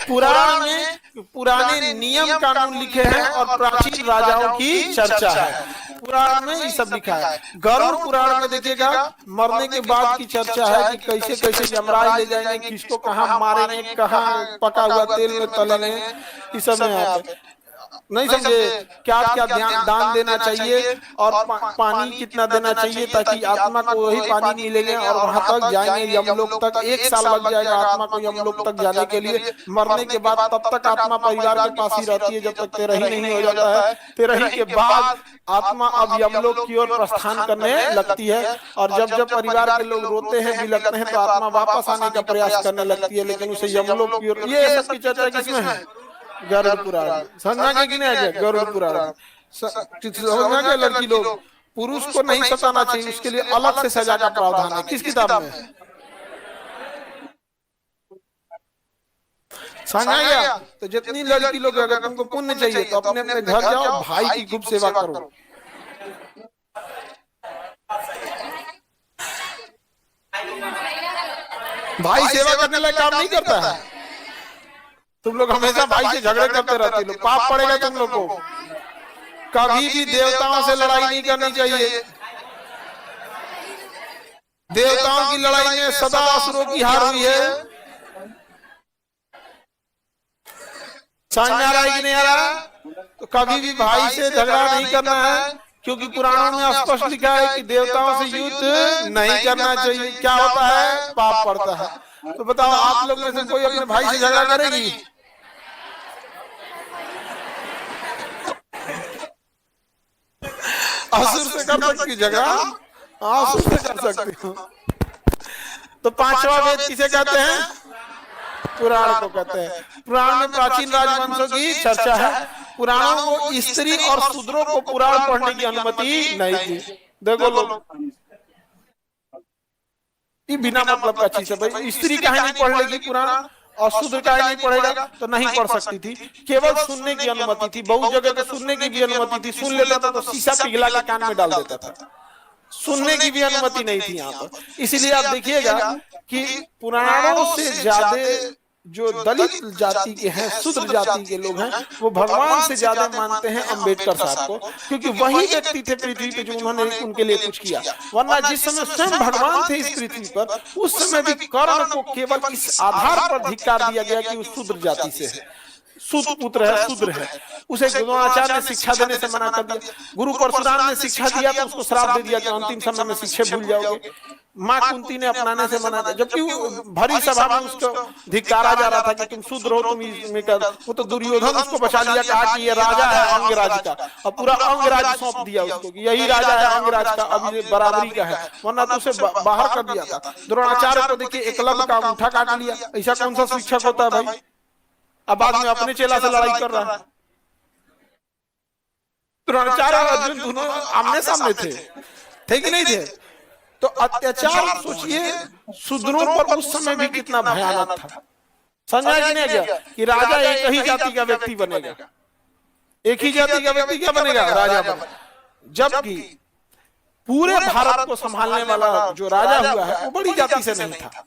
पुराण में पुराने नियम कानून लिखे हैं और प्राचीन राजाओं की चर्चा है। पुराण में ये सब लिखा है। गरुड़ पुराण में देखिएगा मरने के बाद की चर्चा है कि कैसे कैसे यमराज ले जाएंगे, किसको कहाँ मारेंगे, कहाँ पका हुआ तेल में तलेंगे, इस सब में यहाँ पे नहीं समझे। क्या क्या दान देना चाहिए और पानी कितना देना चाहिए ताकि आत्मा को वही पानी मिलेगा और वहां तक जाएंगे यमलोक तक। 1 साल लग जाएगा आत्मा को यमलोक तक जाने के लिए। मरने के बाद तब तक आत्मा परिवार के पास ही रहती है जब तक तेरही नहीं हो जाता है। तेरही के बाद आत्मा अब यमलोक की ओर प्रस्थान करने लगती है और जब जब परिवार के लोग रोते हैं बिलखते हैं तो आत्मा वापस आने का प्रयास करने लगती है, लेकिन उसे यमलोक की ओर। ये सब की चर्चा किसमें है? गरुड़ पुराण। समझा के कि नहीं आ गया? गरुड़ पुराण समझा के। लड़की लोग पुरुष को नहीं सताना चाहिए, उसके लिए अलग से सजा का प्रावधान है। किस किताब में समझा गया? तो जितनी लड़की लोग अगर तुमको पुण्य चाहिए तो अपने अपने घर जाओ, भाई की खूब सेवा करो। भाई सेवा करने लायक काम नहीं करता है। तुम लोग हमेशा भाई से झगड़े करते रहते हो, पाप पड़ेगा तुम लोग को। कभी भी देवताओं से लड़ाई नहीं करनी चाहिए। देवताओं की लड़ाई में सदा असुरों की हार हुई है। समझ में आ रहा है कि नहीं आ रहा? तो कभी भी भाई से झगड़ा नहीं करना है, क्योंकि पुराणों में स्पष्ट लिखा है कि देवताओं से युद्ध नहीं करना चाहिए। क्या होता है? पाप पड़ता है। तो बताओ आप लोग में से कोई अपने भाई से झगड़ा करेगी? असुर से कर सकती झगड़ा? असुर से कर सकती हो। तो 5वां वेद किसे कहते हैं? पुराण को कहते हैं। पुराण में प्राचीन राजवंशों की चर्चा है। पुराणों को स्त्री और शूद्रों को पुराण पढ़ने की अनुमति नहीं थी। देखो लोग ये बिना मतलब का चीज है भाई। स्त्री काहे नहीं पढ़ लेगी पुराण और शूद्र काहे नहीं पढ़ेगा? तो नहीं पढ़ सकती थी, केवल सुनने की अनुमति थी। बहुत जगह तो सुनने की भी अनुमति थी, सुन लेता था तो शीशा पिघला के कान में डाल देता था। सुनने की भी अनुमति नहीं थी यहाँ पर। इसीलिए आप देखिएगा कि पुराणों से ज्यादा जो दलित जाति के हैं, शूद्र जाति के लोग हैं, वो भगवान से ज्यादा मानते हैं अम्बेडकर साहब को, क्योंकि वही व्यक्ति थे पृथ्वी पे जो उन्होंने उनके लिए कुछ किया। वरना जिस समय स्वयं भगवान थे इस पृथ्वी पर, उस समय भी कर्ण को केवल इस आधार पर धिक्कार दिया गया कि वो शूद्र जाति से है, सूत पुत्र है, शूद्र है। उसे द्रोणाचार्य ने शिक्षा देने से मना कर दिया। गुरु परशुराम ने शिक्षा दिया तो उसको श्राप दे दिया कि अंतिम समय में शिक्षे भूल जाओगे। माँ कुंती ने अपनाने से मना किया, जबकि भरी सभा में उसको धिक्कारा जा रहा था कि तुम शूद्र हो, तुम इसमें कर। वो तो दुर्योधन उसको बचा लिया, कहा कि ये राजा है अंगराज का, और पूरा अंगराज सौंप दिया उसको कि यही राजा है अंगराज का, अब ये बराबरी का है, वरना तो उसे बाहर कर दिया था। द्रोणाचार्य को देखिए एकलव्य का अंगूठा काट लिया। ऐसा कौन सा शिक्षक होता है भाई? अब बाद में अपने चेला से लड़ाई कर रहा है। द्रोणाचार्य और अर्जुन दोनों आमने सामने थे कि नहीं थे? तो अत्याचार सोचिए शूद्रों पर उस समय भी कितना भयानक था। समझा कि नहीं गया कि राजा एक ही जाति का व्यक्ति बनेगा, एक ही जाति का व्यक्ति क्या बनेगा? राजा बनेगा। जबकि पूरे भारत को संभालने वाला जो राजा हुआ है वो बड़ी जाति से नहीं था।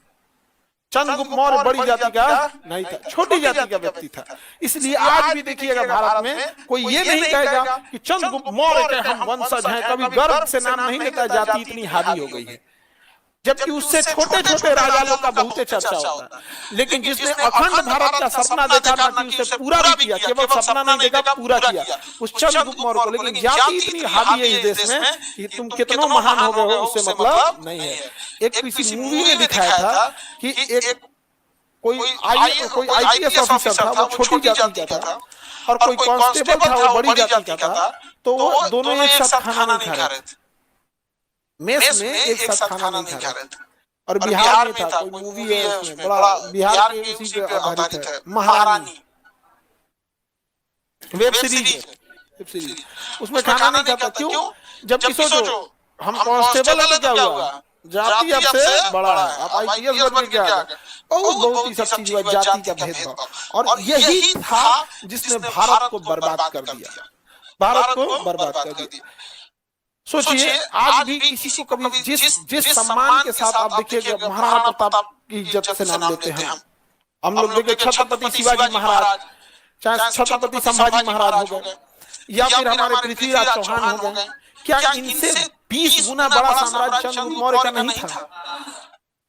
चंद्रगुप्त मौर्य बड़ी जाति का नहीं था, छोटी जाति का व्यक्ति था। इसलिए आज भी देखिएगा भारत में कोई ये नहीं कहेगा कि चंद्रगुप्त मौर्य के हम वंशज हैं, कभी गर्व से नाम नहीं लेता। जाति इतनी हावी हो गई है, जबकि उससे छोटे छोटे राजा लोग का बहुत चर्चा होता है। लेकिन जिसने अखंड भारत का सपना देखा ना कि उसे पूरा भी किया, केवल सपना नहीं देखा, पूरा किया, उस चंद्रगुप्त मौर्य को। लेकिन जाति इतनी हावी है इस देश में कि तुम कितना महान हो गए हो उससे मतलब नहीं है। एक किसी मूवी में दिखाया था कि एक कोई आईपीएस ऑफिसर था, वो छोटी जाति का था, और कोई कांस्टेबल था, वो बड़ी जाति का था। तो वो दोनों एक साथ खाना नहीं खा रहे थे, मेस में एक साथ खाना नहीं खा रहे थे। और बिहार में था, कोई मूवी है उसमें, बड़ा बिहार के उसी पे आधारित है, महारानी वेब सीरीज। उसमें खाना नहीं खाता। क्यों? जबकि सोचो हम कांस्टेबल है तो क्या हुआ, जाति अब से बड़ा है, आप आईपीएस बन के क्या, बहुत ही सब चीज हुआ, जाति का भेदभाव। और यही था जिसने भारत को बर्बाद कर दिया, भारत को बर्बाद कर दिया। सोचिए आज भी किसी को कभी जिस सम्मान के साथ आप देखिएगा महाराणा प्रताप की इज्जत से नाम लेते हैं, हम लोग देखे छत्रपति शिवाजी महाराज, चाहे छत्रपति संभाजी महाराज हो गए, या फिर हमारे पृथ्वीराज चौहान हो गए, क्या इनसे 20 गुना बड़ा साम्राज्य चंद्रगुप्त मौर्य का नहीं था?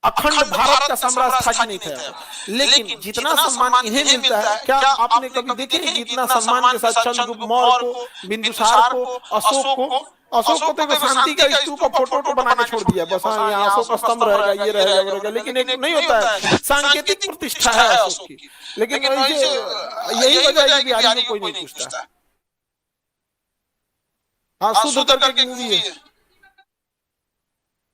अखंड भारत का साम्राज्य था कि नहीं था? लेकिन जितना सम्मान इन्हें मिलता है, क्या आपने कभी देखे जितना सम्मान के साथ चंद्रगुप्त मौर्य को, बिंदुसार को, अशोक को तो शांति का स्तूप का फोटो बना के छोड़ दिया, बस यहाँ अशोक का स्तंभ रहेगा, ये रहेगा, लेकिन एक नहीं होता है, सांकेतिक प्रतिष्ठा है अशोक की। लेकिन यही वजह है कि बिहारी में कोई नहीं पूछता। हाँ, शुद्ध करके की मूवी है,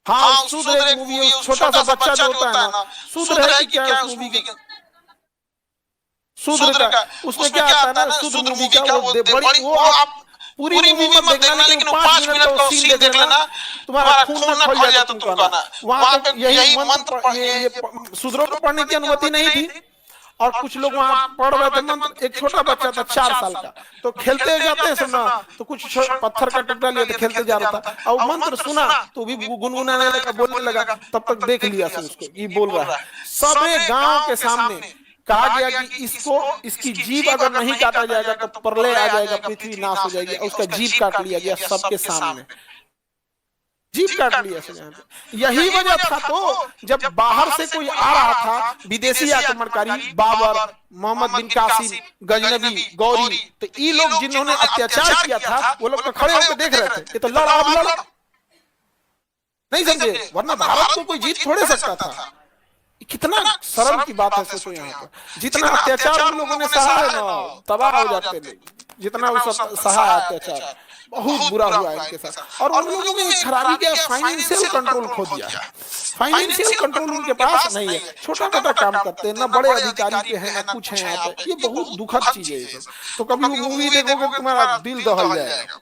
हाँ शुद्ध एक मूवी है, छोटा सा बच्चा जो होता है ना, शुद्ध है कि क्या है उस मूवी का? शुद्ध का उसमें क्या आता है ना, शुद्ध मूवी का वो आप पूरी मूवी में देखना, लेकिन 5 मिनट का सीन देख लेना, तुम्हारा खून न खोल जाए तुमको ना। वहां पे यही मंत्र, ये शूद्रों को पढ़ने की अनुमति नहीं थी, और कुछ लोग वहां पढ़ रहे थे मंत्र। एक छोटा बच्चा था 4 साल का, तो खेलते जाते हैं ना, तो कुछ पत्थर का टुकड़ा लिया तो खेलते जा रहा था, और मंत्र सुना तो भी गुनगुनाने लगा, बोलने लगा। तब तक देख लिया उसको ये बोल रहा है। सबे गांव के सामने कहा गया कि इसकी जीभ अगर नहीं काटा जाएगा तो प्रलय आ जाएगा, पृथ्वी नाश हो जाएगी। उसका जीभ काट लिया गया सबके सामने, जीभ काट लिया। यही वजह था तो जब बाहर से कोई आ रहा था, विदेशी आक्रमणकारी, बाबर, मोहम्मद बिन कासिम, गजनबी, गौरी, तो ये लोग जिन्होंने अत्याचार किया था, वो लोग तो खड़े होकर देख रहे थे, ये तो लड़ा नहीं समझे, वरना भारत को कोई जीत थोड़े सकता था। कितना सरल की बात है, सोचो यहाँ पर जितना अत्याचार उन लोगों ने सहा है ना, तबाह हो जाते थे, जितना वो सहा अत्याचार, बहुत बुरा हुआ इनके साथ। और उन लोगों ने खराबी क्या, फाइनेंशियल कंट्रोल खो दिया। फाइनेंशियल कंट्रोल उनके पास नहीं है, छोटा मोटा काम करते हैं, ना बड़े अधिकारी पे है, ना कुछ है यहाँ पे। ये बहुत दुखद चीज है। तो कभी वो मूवी देखोगे तुम्हारा दिल दहल जाएगा।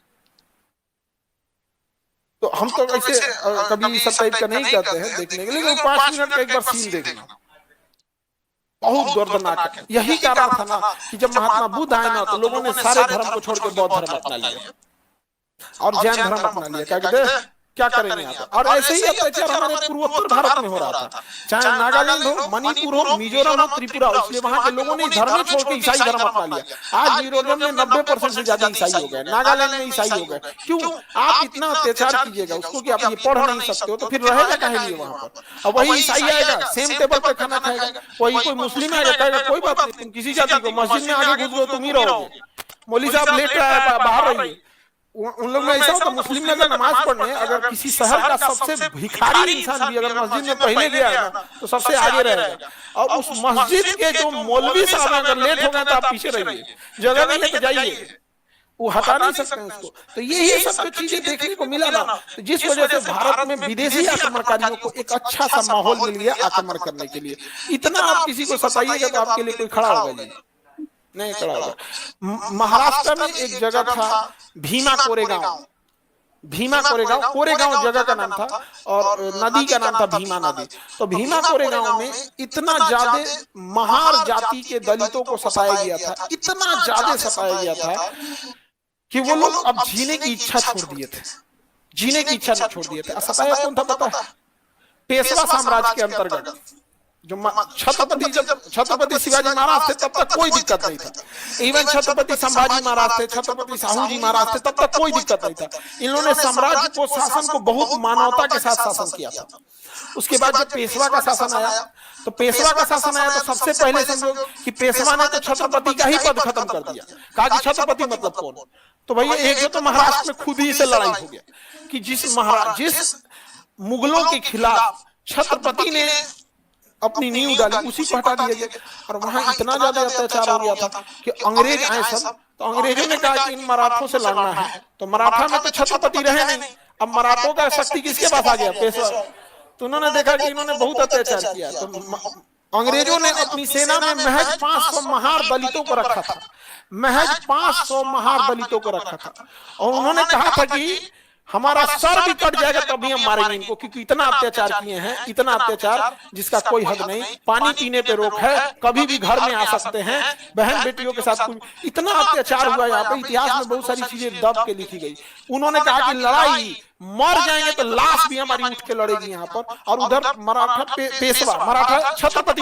तो हम तो ऐसे कभी सब टाइप का नहीं करते हैं देखने के लिए, लेकिन 5 मिनट का एक बार सीन देखना, बहुत दर्दनाक है। यही कारण था ना कि जब महात्मा बुद्ध आए ना, तो लोगों ने सारे धर्म को छोड़ के बौद्ध धर्म अपना लिया और जैन धर्म अपना लिया। क्या कहते हैं, क्या करेंगे आप? और ऐसे ही अत्याचार हमारे पूर्वोत्तर भारत में हो रहा था, चाहे नागालैंड हो, मणिपुर हो, मिजोरम हो, त्रिपुरा, इसलिए वहां के लोगों ने धर्म छोड़ के ईसाई धर्म अपना लिया। आज मिजोरम में 90% से ज्यादा ईसाई हो गए, नागालैंड में ईसाई हो गए। क्यों? आप इतना अत्याचार कीजिएगा उसको कि आप ये पढ़ नहीं सकते हो, तो फिर रहेगा कहे लिए वहां पर? अब वही ईसाई आएगा, सेम टेबल पर खाना खाएगा, वही कोई मुस्लिम आएगा, कहेगा कोई बात नहीं, तुम किसी जाति को मस्जिद में आगे घुस गए तुम ही रहोगे, मौलवी साहब लेट रहा है बाहर रहिए। उन लोग में ऐसा होता, मुस्लिम में अगर नमाज पढ़ने, अगर किसी शहर का सबसे भिखारी इंसान भी अगर मस्जिद में पहले गया है ना, तो सबसे आगे रहेगा। और उस मस्जिद के जो मौलवी साहब अगर लेट हो गए तो आप पीछे रहिए, जगह नहीं है तो जाइए, वो हटा नहीं सकते हैं उसको। तो ये सब चीजें देखने को मिला ना, तो जिस वजह से भारत में विदेशी आक्रमणकारियों को एक अच्छा सा माहौल मिल गया आक्रमण करने के लिए। इतना आप किसी को सताइएगा तो आपके लिए कोई खड़ा होगा नहीं खड़ा होगा। महाराष्ट्र में एक जगह था भीमा कोरेगांव, भीमा कोरेगांव, कोरेगांव जगह का नाम था और नदी का नाम था भीमा नदी। तो भीमा कोरेगांव में इतना ज्यादा महार जाति के दलितों को सताया गया था, इतना ज्यादा सताया गया था कि वो लोग अब जीने की इच्छा छोड़ दिए थे, जीने की इच्छा छोड़ दिए थे। सताया कौन था पता है? पेशवा साम्राज्य के अंतर्गत जो छत्रपति शिवाजी महाराज थे तब तक कोई दिक्कत नहीं था, इवन छत्रपति संभाजी महाराज थे, छत्रपति साहू जी महाराज थे, तब तक कोई दिक्कत नहीं था। इन्होंने साम्राज्य को, शासन को बहुत मानवता के साथ शासन किया था। उसके बाद जब पेशवा का शासन आया, तो पेशवा का शासन आया तो सबसे पहले समझो कि पेशवा ने तो छत्रपति का ही पद खत्म कर दिया, कहा कि छत्रपति मतलब कौन? तो भैया एक तो महाराष्ट्र में खुद ही से लड़ाई हो गया कि जिस मुगलों के खिलाफ छत्रपति ने अपनी नींव डाली, उसी को हटा दिया गया। और वहां इतना ज्यादा अत्याचार हो गया था कि अंग्रेज आए सब, तो अंग्रेजों ने कहा कि इन मराठों से लड़ना है। तो मराठा में तो छत्रपति रहे नहीं, अब मराठों का शक्ति किसके पास आ गया? पेशवा। तो उन्होंने देखा कि इन्होंने बहुत अत्याचार किया, तो अंग्रेजों ने अपनी सेना में महज 500 महार दलितों को रखा था, महज 500 महार दलितों को रखा था। और उन्होंने कहा था कि हमारा सर भी कट जाएगा तभी हम मारेंगे इनको, क्योंकि इतना अत्याचार किए हैं, इतना अत्याचार जिसका कोई हद नहीं। पानी पीने पे रोक है, कभी भी घर में आ सकते हैं, बहन बेटियों के साथ इतना अत्याचार हुआ। यहाँ पे इतिहास में बहुत सारी चीजें दब के लिखी गई। उन्होंने कहा कि लड़ाई मर जाएंगे तो लाश भी हमारी उठ के लड़ेगी यहाँ पर। और उधर मराठा पेशवा, मराठा छत्रपति